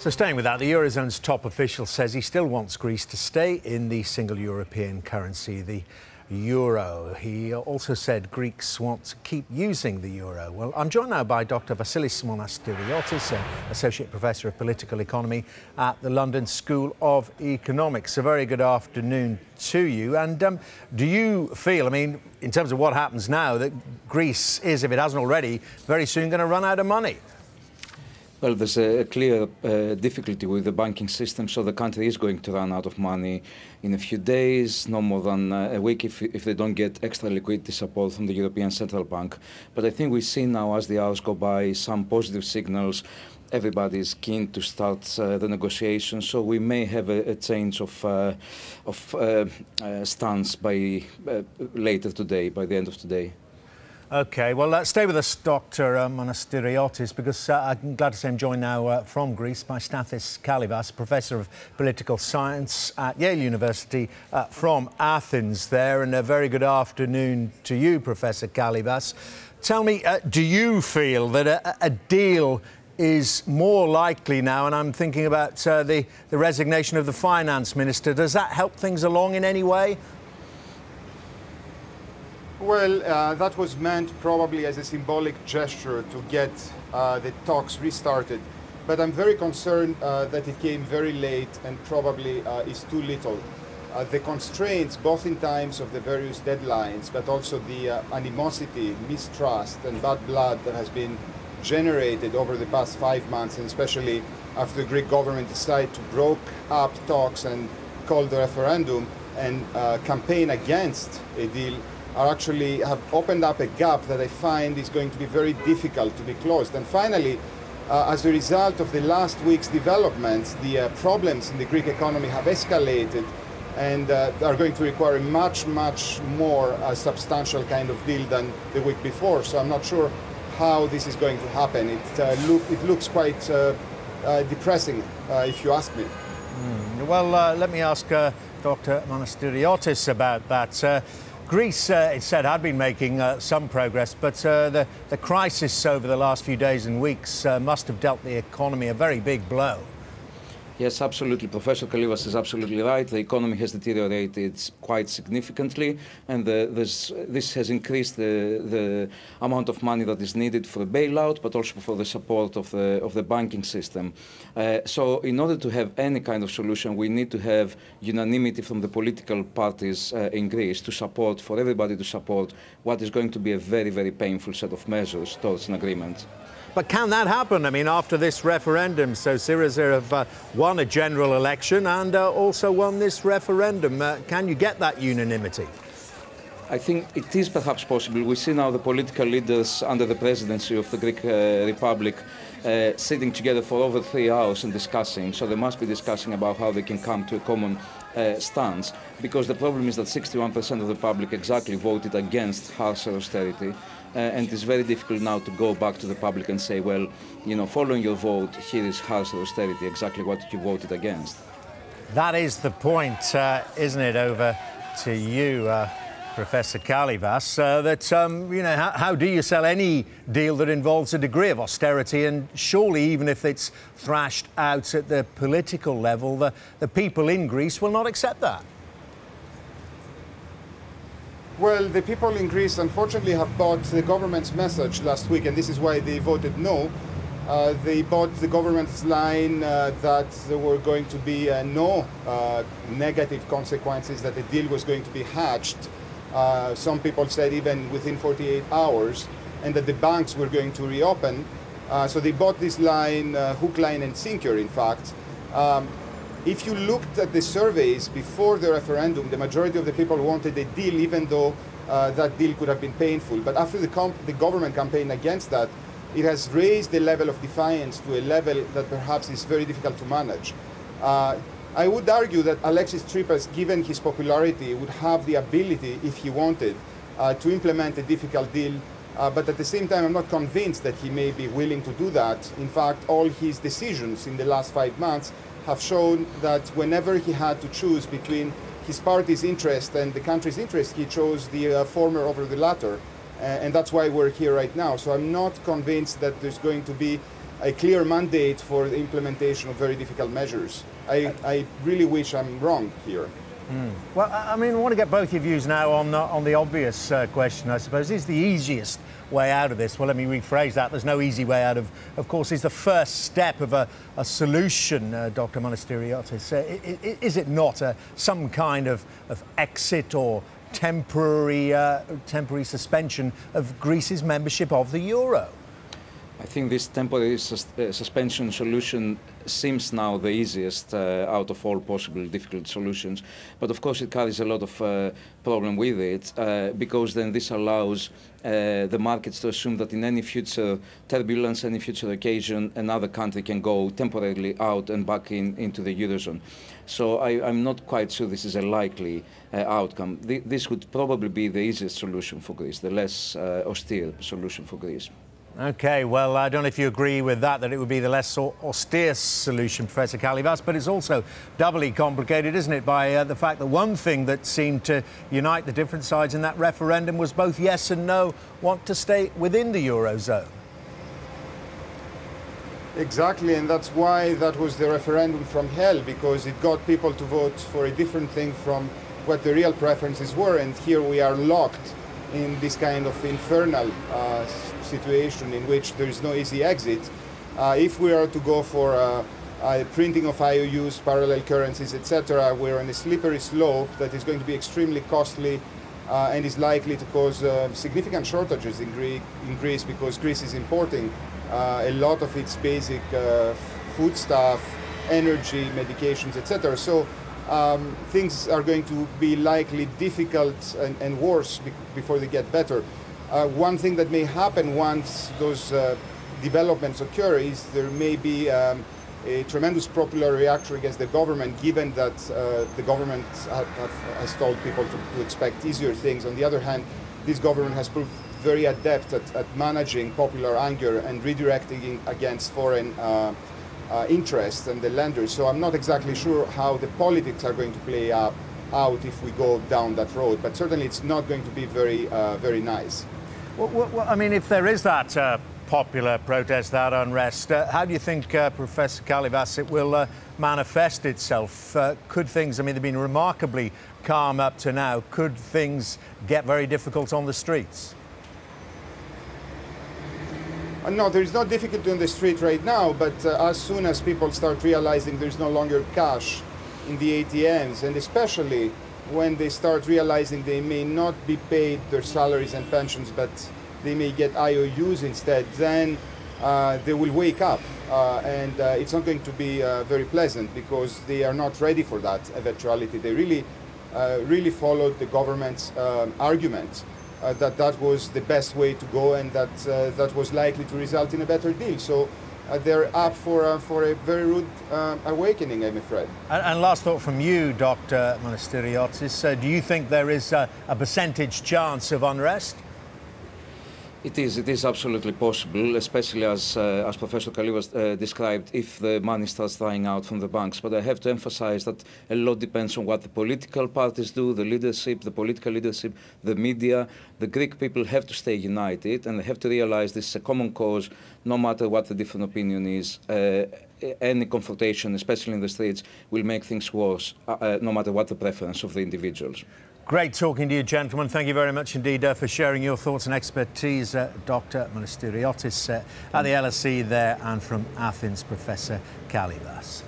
So staying with that, the Eurozone's top official says he still wants Greece to stay in the single European currency, the euro. He also said Greeks want to keep using the euro. Well, I'm joined now by Dr. Vassilis Monastiriotis, Associate Professor of Political Economy at the London School of Economics. A very good afternoon to you. And do you feel, I mean, in terms of what happens now, that Greece is, if it hasn't already, very soon going to run out of money? Well, there's a clear difficulty with the banking system, so the country is going to run out of money in a few days, no more than a week if they don't get extra liquidity support from the European Central Bank. But I think we see now, as the hours go by, some positive signals. Everybody is keen to start the negotiations, so we may have a change of stance by later today, by the end of today. OK, well, stay with us, Dr. Monastiriotis, because I'm glad to say I'm joined now from Greece by Stathis Kalyvas, Professor of Political Science at Yale University from Athens there. And a very good afternoon to you, Professor Kalyvas. Tell me, do you feel that a deal is more likely now? And I'm thinking about the resignation of the finance minister. Does that help things along in any way? Well, that was meant probably as a symbolic gesture to get the talks restarted. But I'm very concerned that it came very late and probably is too little. The constraints, both in terms of the various deadlines, but also the animosity, mistrust and bad blood that has been generated over the past 5 months, and especially after the Greek government decided to break up talks and call the referendum and campaign against a deal, are actually have opened up a gap that I find is going to be very difficult to be closed. And finally, as a result of the last week's developments, the problems in the Greek economy have escalated and are going to require a much more substantial kind of deal than the week before. So I'm not sure how this is going to happen. It looks quite depressing, if you ask me. Well, let me ask Dr. Monastiriotis about that. Greece, it said, had been making some progress, but the crisis over the last few days and weeks must have dealt the economy a very big blow. Yes, absolutely. Professor Kalyvas is absolutely right. The economy has deteriorated quite significantly, and this has increased the amount of money that is needed for the bailout, but also for the support of the banking system. So in order to have any kind of solution, we need to have unanimity from the political parties in Greece to support, for everybody to support what is going to be a very, very painful set of measures towards an agreement. But can that happen? I mean, after this referendum, so Syriza have won a general election and also won this referendum. Can you get that unanimity? I think it is perhaps possible. We see now the political leaders under the presidency of the Greek Republic sitting together for over 3 hours and discussing. So they must be discussing about how they can come to a common stance. Because the problem is that 61% of the public exactly voted against harsher austerity. And it's very difficult now to go back to the public and say, well, you know, following your vote, here is harsher austerity, exactly what you voted against. That is the point, isn't it? Over to you, Professor Kalyvas, you know, how do you sell any deal that involves a degree of austerity? And surely, even if it's thrashed out at the political level, the people in Greece will not accept that. Well, the people in Greece, unfortunately, have bought the government's message last week, and this is why they voted no. They bought the government's line that there were going to be no negative consequences, that the deal was going to be hatched. Some people said even within 48 hours, and that the banks were going to reopen. So they bought this line, hook, line, and sinker, in fact. If you looked at the surveys before the referendum, the majority of the people wanted a deal, even though that deal could have been painful. But after the government campaign against that, it has raised the level of defiance to a level that perhaps is very difficult to manage. I would argue that Alexis Tsipras, given his popularity, would have the ability, if he wanted, to implement a difficult deal. But at the same time, I'm not convinced that he may be willing to do that. In fact, all his decisions in the last 5 months have shown that whenever he had to choose between his party's interest and the country's interest, he chose the former over the latter. And that's why we're here right now. So I'm not convinced that there's going to be a clear mandate for the implementation of very difficult measures. I really wish I'm wrong here. Well, I mean, I want to get both your views now on the obvious question, I suppose. Is the easiest way out of this? Well, let me rephrase that. There's no easy way out of course, is the first step of a solution, Dr. Monastiriotis. Is it not some kind of exit or temporary suspension of Greece's membership of the euro? I think this temporary suspension solution seems now the easiest out of all possible difficult solutions. But of course it carries a lot of problem with it because then this allows the markets to assume that in any future turbulence, any future occasion, another country can go temporarily out and back into the Eurozone. So I'm not quite sure this is a likely outcome. This would probably be the easiest solution for Greece, the less austere solution for Greece. OK, well, I don't know if you agree with that it would be the less austere solution, Professor Kalyvas, but it's also doubly complicated, isn't it, by the fact that one thing that seemed to unite the different sides in that referendum was both yes and no want to stay within the Eurozone. Exactly, and that's why that was the referendum from hell, because it got people to vote for a different thing from what the real preferences were, and here we are locked in this kind of infernal situation in which there is no easy exit. If we are to go for printing of IOUs, parallel currencies, etc., we're on a slippery slope that is going to be extremely costly and is likely to cause significant shortages in Greece, because Greece is importing a lot of its basic foodstuff, energy, medications, etc. So things are going to be likely difficult and worse before they get better. One thing that may happen once those developments occur is there may be a tremendous popular reaction against the government, given that the government has told people to expect easier things. On the other hand, this government has proved very adept at managing popular anger and redirecting against foreign interests and the lenders. So I'm not exactly sure how the politics are going to play out if we go down that road, but certainly it's not going to be very nice. Well, I mean, if there is that popular protest, that unrest, how do you think, Professor Kalyvas, it will manifest itself? Could things, I mean, they've been remarkably calm up to now, could things get very difficult on the streets? No, there is no difficulty on the street right now, but as soon as people start realizing there's no longer cash in the ATMs, and especially when they start realizing they may not be paid their salaries and pensions, but they may get IOUs instead, then they will wake up. And it's not going to be very pleasant, because they are not ready for that eventuality. They really followed the government's argument that was the best way to go, and that was likely to result in a better deal. So they're up for a very rude awakening, I'm afraid. And last thought from you, Dr. Monastiriotis, do you think there is a percentage chance of unrest? It is absolutely possible, especially as Professor Kalyvas described, if the money starts drying out from the banks. But I have to emphasize that a lot depends on what the political parties do, the leadership, the political leadership, the media. The Greek people have to stay united, and they have to realize this is a common cause, no matter what the different opinion is. Any confrontation, especially in the streets, will make things worse, no matter what the preference of the individuals. Great talking to you, gentlemen. Thank you very much indeed for sharing your thoughts and expertise. Dr. Monastiriotis at the LSE there, and from Athens, Professor Kalyvas.